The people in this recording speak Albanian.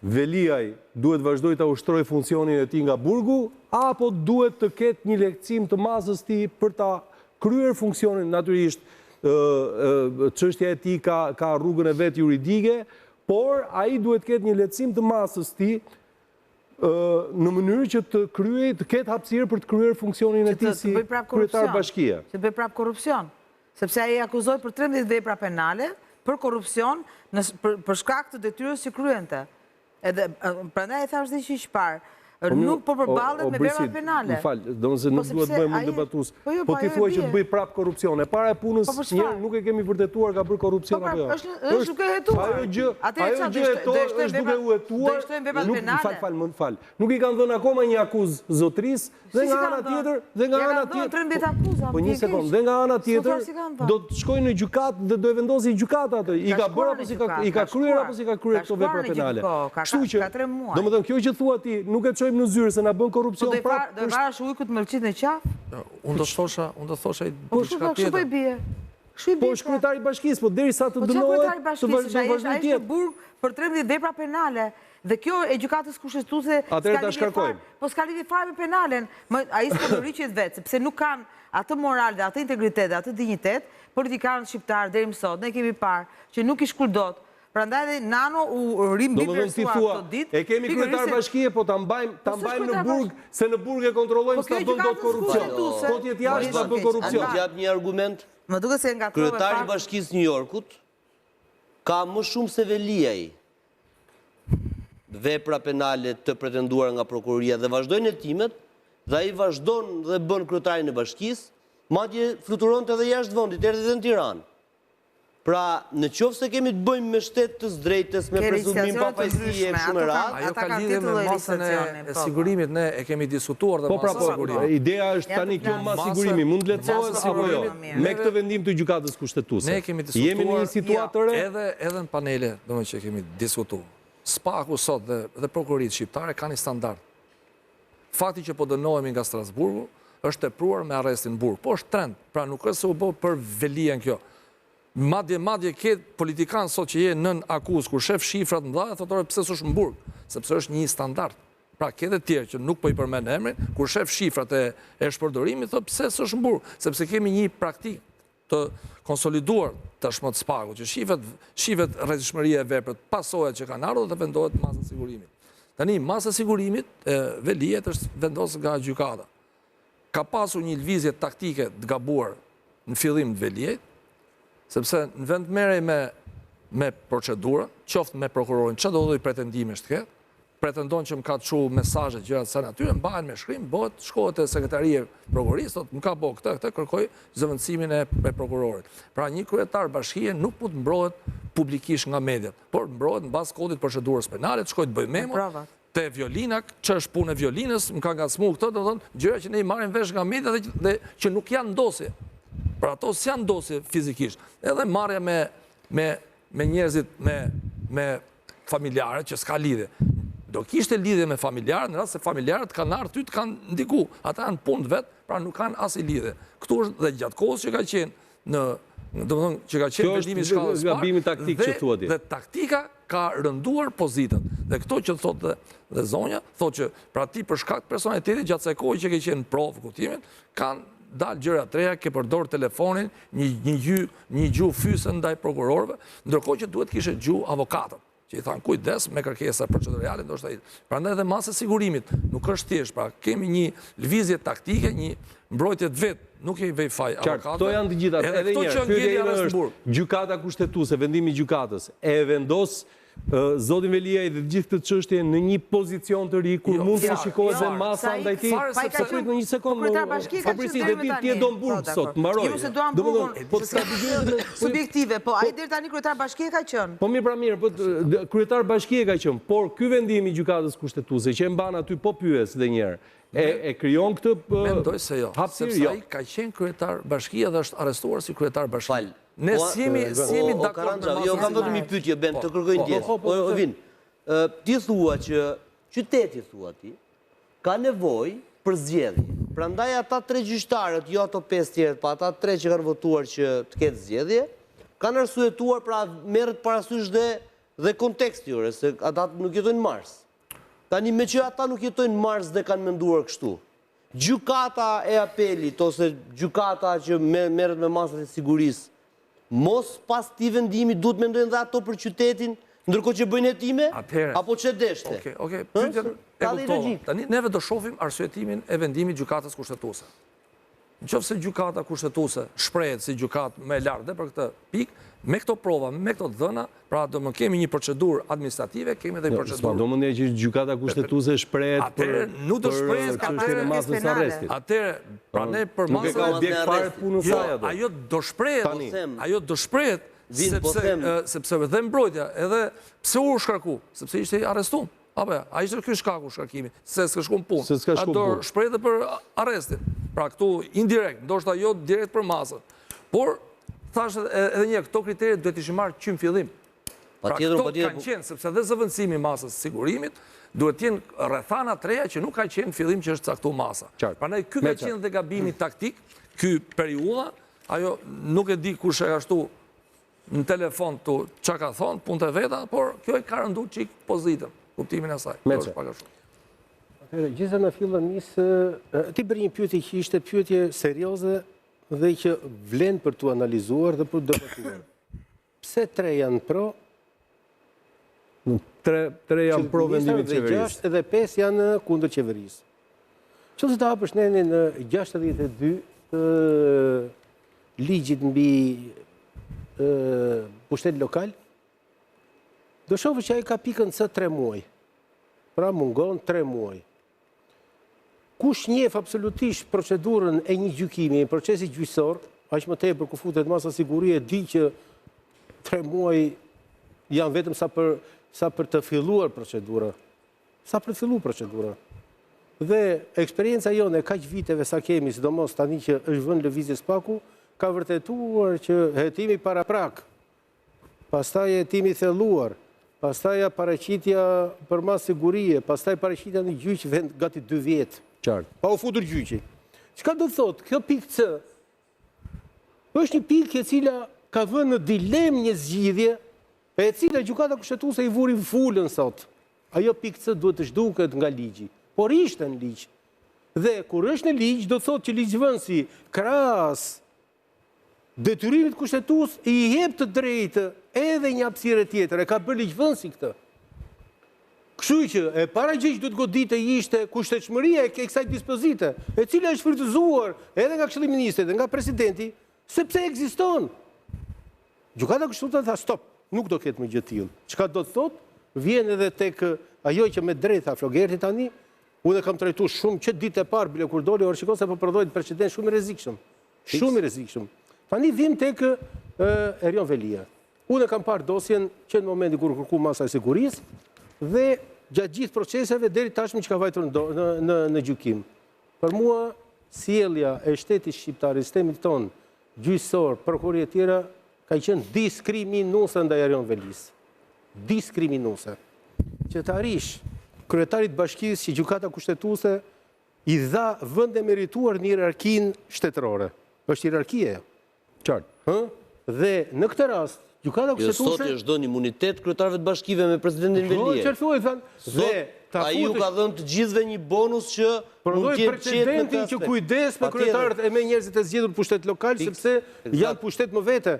Veliaj duhet vazhdoj të ushtroj funksionin e ti nga burgu, apo duhet të ketë një lehtësim të masës ti për ta kryer funksionin, natyrisht çështja e tij ka rrugën e vet juridike, por ai duhet ketë një lehtësim të masës ti në mënyrë që të ketë hapësirë për të kryer funksionin e tij si kryetar bashkie. Që të bëj prap korrupsion, sepse ai akuzoi për 13 vepra penale për korrupsion për shkak të detyrës që kryente. Edhe prandaj e thash dhe që parë. Nuk po përballet me vepra penale. Më fal, domethënë nuk duhet bëjmë më debatus. Po ti thua që të bëj prap korrupsion. E para e punës njerë nuk e kemi vërtetuar ka bërë korrupsion apo jo. Është duke hetuar. Ajo gjë është duke u hetuar. Më fal. Nuk i kanë dhënë akoma një akuzë zotrisë dhe nga ana tjetër, po një sekond, dhe nga ana tjetër do të shkojnë në gjykatë dhe do e vendosi gjykata atë. I ka bërë apo i ka kryer apo si ka kryer këto vepra penale. Kështu që, domethënë kjo që thua ti nuk e në zyrë se na bën korrupsion prapë. Do varash ujkut me lëçit në qafë? Unë do thosha po kështu po i bie. Po është kryetari i bashkisë, po derisa të dënohet të vazhdojë tjetër. Ai burg për 13 vepra penale. Dhe kjo e gjykatës kushtetuese po s'ka lidhje fare me penalen. Ai s'po rriqet vetë, sepse nuk kanë atë moral dhe atë integritet dhe atë dinjitet politikanët shqiptarë deri më sot. Ne kemi parë që nuk i shkul dot. Prandaj dhe Nano u rimbiversua këtë ditë. E kemi kryetar bashkie, po ta mbajmë në burg, se në burg e kontrollojmë s'ta bën dot korrupsion. Po ti jashtë ta bën korrupsion. A jap një argument? Më duket se ngatrove. Kryetari i Bashkisë New Yorkut ka më shumë se Veliaj vepra penale të pretenduara nga prokuroria dhe vazhdojnë hetimet, dhe ai vazhdon dhe bën kryetarin e bashkisë, madje fluturonte edhe jashtë vendit, erdhi edhe në Tiranë. Pra, në qoftë se kemi të bëjmë me shtet të drejtës, me presumim papajësie e kështu me radhë. Ajo ka lidhje me masën e sigurimit, ne e kemi diskutuar dhe masën e sigurimit. Ideja është tani kjo masë sigurimi, mund të lehtësohet apo jo? Me këtë vendim të gjykatës kushtetuese. Ne kemi diskutuar. Jemi në një situatë të re. Edhe në panele, domethënë që kemi diskutuar. Spaku sot dhe prokuroritë shqiptare kanë një standard. Fakti që po dënohemi nga Strasburgu është tepruar me arrestin në burg. Po është trend, pra nuk është se u bë për Velian kjo. Madje ketë politikanë sot që je nën akuzë, kur shef shifrat më dha, thotore pse s'është në burg, sepse është një standard. Pra ketë tjerë që nuk po i përmend emrin, kur shef shifrat e shpërdorimit, thot pse s'është në burg, sepse kemi një praktikë të konsoliduar tashmë të Spaku, që shifet rrezikshmëria e veprës, pasojat që kanë ardhur dhe vendohet masa e sigurimit. Tani masa e sigurimit Veliet është vendosur nga gjykata. Ka pasur një lëvizje taktike të gabuar në fillim të Veliet, sepse në vend merrej me procedurën, qoftë me prokurorin, çdo lloj pretendime të ketë, pretendon që më ka të shu mesazhe gjëra të sa natyre, mbahen me shkrim, shkohet te sekretaria e prokurorisë, thotë më ka bëu këtë, kërkoj zëvendësimin e prokurorit. Pra një kryetar bashkie nuk mund të mbrohet publikisht nga mediat, por mbrohet mbas kodit të procedurës penale, të shkojë të bëjë memo te Violina, që është punë e Violinës, më ka ngacmuar këtë, do të thonë gjëra që ne i marrim vesh nga mediat dhe që nuk janë ndosje. Pra ato s'janë ndosje fizikisht. Edhe marrja me njerëzit me familjarët që s'ka lidhje. Do kishte lidhje me familjarët, në rast se familjarët kanë ardhur ty të kanë ndiku. Ata janë punë vet, pra nuk kanë as i lidhje. Këtu është dhe gjatë kohës që ka qenë domethënë që ka qenë vendimi i shkallës. Kjo është gabimi taktik që thua ti. Dhe taktika ka rënduar pozitën. Dhe këto që thotë dhe zonja, thotë që pra ti për shkak të personalitetit gjatë asaj kohe që ke qenë provë kutimin, kanë dalë gjëra të reja, ke përdor telefonin, një gjuhë fyse ndaj prokurorëve, ndërkohë që duhet kishe gjuhë avokatët, që i thanë kujdes me kërkesa procedurale, ndoshta. Prandaj edhe masa e sigurimit nuk është thjesht, pra kemi një lëvizje taktike, një mbrojtje të vet, nuk i vej faj avokatëve. Këto janë të gjitha. Edhe një herë, gjykata kushtetuese, vendimi i gjykatës e vendos zotin Veliaj dhe gjithë këtë çështje në një pozicion të ri kur mund të shikohet dhe masa ndaj tij. Sepse prit në një sekondë. Ti e do në burg sot, mbaroj. Jo se do në burgun. Po s'ka dëgjuar subjektive, po ai deri tani kryetar bashkie ka qenë. Po mirë, pra mirë, po kryetar bashkie ka qenë, por ky vendim i gjykatës kushtetuese që e mban aty po pyes edhe një herë. E krijon këtë mendoj se jo. Sepse ai ka qenë kryetar bashkie dhe është arrestuar si kryetar bashkie. Ne si jemi dakord. Jo, kam vetëm një pyetje bën të kërkoj ndjesë. Ovin. Ti thua që qyteti thua ti ka nevojë për zgjedhje. Prandaj ata 3 gjyqtarët, jo ato 5 tjerët, pa ata 3 që kanë votuar që të ketë zgjedhje, kanë arsyetuar, pra merret parasysh dhe dhe konteksti jure, se ata nuk jetojnë në Mars. Tani me që ata nuk jetojnë në Mars dhe kanë menduar kështu. Gjykata e apelit, ose gjykata që merret me masat e sigurisë, mos pas këtij vendimi duhet mendojnë dhe ato për qytetin, ndërkohë që bëjnë hetime, apo që deshte? Okej, pyetjen e kuptova. Tani neve do shohim arsyetimin e vendimit gjykatës kushtetuese. Nëse gjykata kushtetuese shprehet si gjykatë më e lartë dhe për këtë pikë, me këto prova, me këto dhëna, pra do më kemi një procedurë administrative, kemi edhe një procedurë. Do më ne që gjykata kushtetuese shprehet për nuk do shprehet çështjen e masës së arrestit. Atëherë, pra ne për masën nuk e ka objekt fare punën saj ato. Ajo do shprehet sepse dhe mbrojtja, edhe pse u shkarku, sepse ishte arrestuar. Apo, a ishte ky shkaku shkarkimi, se s'ka shkuar punë. A do shprehet për arrestin. Pra këtu indirekt, ndoshta jo direkt për masën. Por thashë edhe një, këto kriteri duhet ishin marrë që në fillim. Pra këto kanë qenë, sepse dhe zëvendësimi masës sigurimit, duhet t'jenë rrethana të reja që nuk ka qenë në fillim që është caktuar masa. Prandaj ky ka qenë dhe gabimi taktik, ky periudha, ajo nuk e di kush e ka shtu në telefon të çka ka thonë, punët e veta, por kjo e ka rëndu çik pozitën, kuptimin e saj. Gjithë në fillën nisë, ti bërë një pyetje që ishte pyetje serioze dhe që vlen për të analizuar dhe për të debatuar. Pse 3 janë pro? 3 janë pro vendimit të qeverisë. 6 edhe 5 janë kundër qeverisë. Çfarë të hapësh në 62 ligjit mbi pushtet lokal? Do shohësh që ai ka pikën C 3 muaj. Pra mungon 3 muaj. Kush njeh absolutisht procedurën e një gjykimi, një procesi gjyqësor, aq më tepër ku futet masa sigurie, di që 3 muaj janë vetëm sa për të filluar procedura. Sa për të filluar procedura. Dhe eksperienca jone kaq viteve sa kemi, sidomos tani që është vënë lëvizje spaku, ka vërtetuar që hetimi paraprak, pastaj hetimi thelluar, pastaj paraqitja për masë sigurie, pastaj paraqitja në gjyq vend gati 2 vjet. Pa u futur gjyqi. Çka do të thotë? Kjo pikë C është një pikë e cila ka vënë në dilemë një zgjidhje, e cila gjykata kushtetuese i vuri fulën sot. Ajo pikë C duhet të zhduket nga ligji, por ishte në ligj. Dhe kur është në ligj, do të thotë që ligjvënësi krahas detyrimit kushtetues i jep të drejtë edhe një hapësirë tjetër, e ka bërë ligjvënësi këtë. Kështu që e para gjë që duhet godite ishte kushtetshmëria e kësaj dispozite, e cila është shfrytëzuar edhe nga Këshilli i Ministrit dhe nga presidenti, sepse ekziston. Gjykata kushtetuese tha stop, nuk do ketë më gjë të tillë. Çka do të thotë? Vjen edhe tek ajo që me drejt tha Flogerti tani, unë kam trajtuar shumë që ditë e parë bile kur doli, or shikoj se po prodhohet precedent shumë i rrezikshëm. Shumë i rrezikshëm. Tani vim tek Erion Velia. Unë kam parë dosjen që në momentin kur kërku masa e sigurisë dhe gjatë gjithë proceseve deri tashmë që ka vajtur në gjykim. Për mua, sjellja e shtetit shqiptar, i sistemit ton, gjyqësor, prokuroria e tjera, ka qenë diskriminuese ndaj Erion Velis. Diskriminuese. Që të arish kryetarit bashkisë që gjykata kushtetuese i dha vend e merituar në hierarkinë shtetërore. Është hierarkia. Qartë. Dhe në këtë rast, gjykata kushtetuese sot është dhënë imunitet kryetarëve të bashkive me presidentin Velie. Ai u ka dhënë të gjithëve një bonus që mund të jetë precedentin që kujdes me kryetarët e me njerëzit e zgjedhur pushtet lokal sepse janë pushtet më vete.